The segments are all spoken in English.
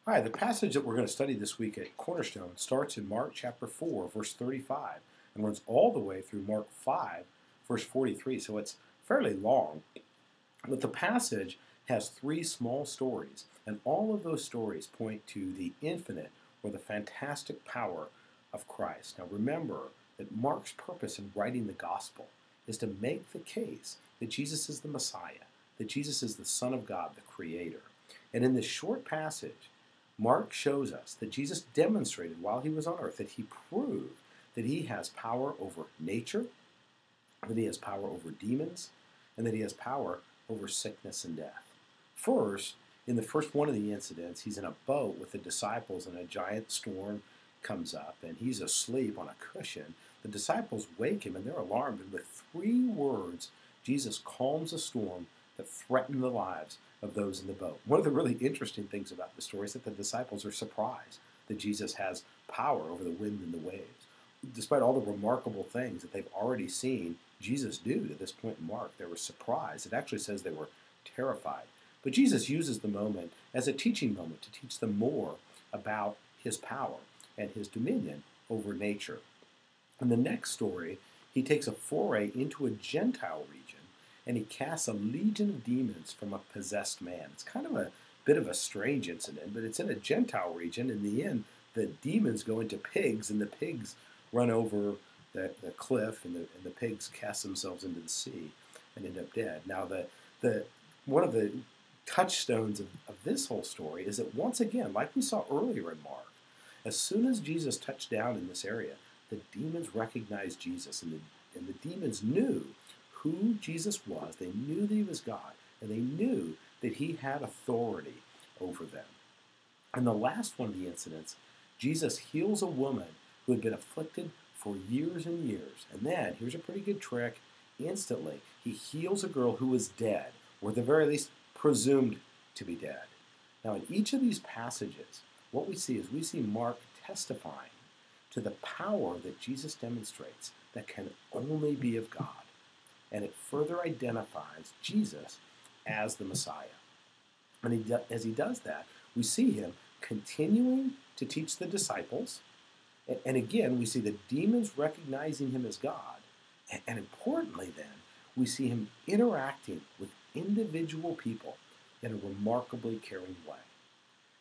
Hi, the passage that we're going to study this week at Cornerstone starts in Mark chapter 4, verse 35, and runs all the way through Mark 5, verse 43. So it's fairly long. But the passage has three small stories, and all of those stories point to the infinite or the fantastic power of Christ. Now remember that Mark's purpose in writing the gospel is to make the case that Jesus is the Messiah, that Jesus is the Son of God, the Creator. And in this short passage, Mark shows us that Jesus demonstrated while he was on earth that he proved that he has power over nature, that he has power over demons, and that he has power over sickness and death. First, in the first one of the incidents, he's in a boat with the disciples and a giant storm comes up and he's asleep on a cushion. The disciples wake him and they're alarmed, and with three words, Jesus calms a storm that threatened the lives of those in the boat. One of the really interesting things about the story is that the disciples are surprised that Jesus has power over the wind and the waves. Despite all the remarkable things that they've already seen Jesus do to this point in Mark, they were surprised. It actually says they were terrified. But Jesus uses the moment as a teaching moment to teach them more about his power and his dominion over nature. In the next story, he takes a foray into a Gentile region and he casts a legion of demons from a possessed man. It's kind of a bit of a strange incident, but it's in a Gentile region. In the end, the demons go into pigs, and the pigs run over the cliff, and the pigs cast themselves into the sea and end up dead. Now, the one of the touchstones of this whole story is that once again, like we saw earlier in Mark, as soon as Jesus touched down in this area, the demons recognized Jesus, and the demons knew who Jesus was. They knew that he was God, and they knew that he had authority over them. In the last one of the incidents, Jesus heals a woman who had been afflicted for years and years. And then, here's a pretty good trick, instantly, he heals a girl who was dead, or at the very least presumed to be dead. Now, in each of these passages, what we see is we see Mark testifying to the power that Jesus demonstrates that can only be of God. And it further identifies Jesus as the Messiah. And as he does that, we see him continuing to teach the disciples. And again, we see the demons recognizing him as God. And importantly, then, we see him interacting with individual people in a remarkably caring way.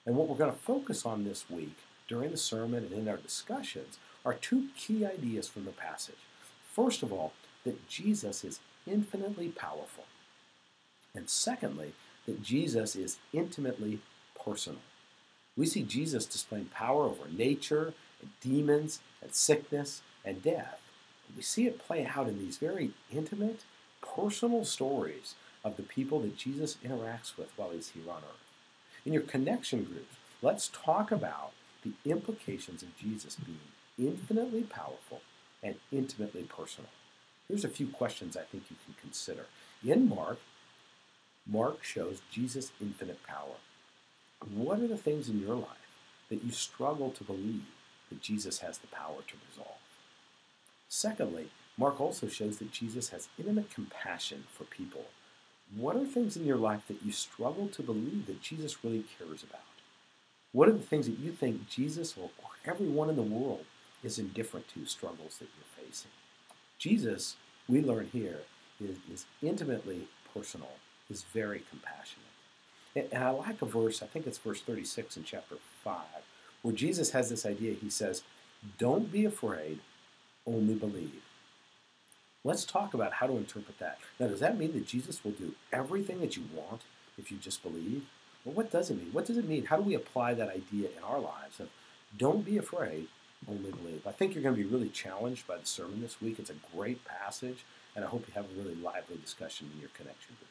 And what we're going to focus on this week during the sermon and in our discussions are two key ideas from the passage. First of all, that Jesus is infinitely powerful. And secondly, that Jesus is intimately personal. We see Jesus displaying power over nature and demons and sickness and death. We see it play out in these very intimate, personal stories of the people that Jesus interacts with while he's here on earth. In your connection groups, let's talk about the implications of Jesus being infinitely powerful and intimately personal. Here's a few questions I think you can consider. In Mark shows Jesus' infinite power. What are the things in your life that you struggle to believe that Jesus has the power to resolve? Secondly, Mark also shows that Jesus has intimate compassion for people. What are things in your life that you struggle to believe that Jesus really cares about? What are the things that you think Jesus or everyone in the world is indifferent to, struggles that you're facing? Jesus, we learn here, is intimately personal, is very compassionate. And I like a verse, I think it's verse 36 in chapter 5, where Jesus has this idea. He says, "Don't be afraid, only believe." Let's talk about how to interpret that. Now, does that mean that Jesus will do everything that you want if you just believe? Well, what does it mean? What does it mean? How do we apply that idea in our lives of don't be afraid, only believe? I think you're going to be really challenged by the sermon this week. It's a great passage, and I hope you have a really lively discussion in your connection group.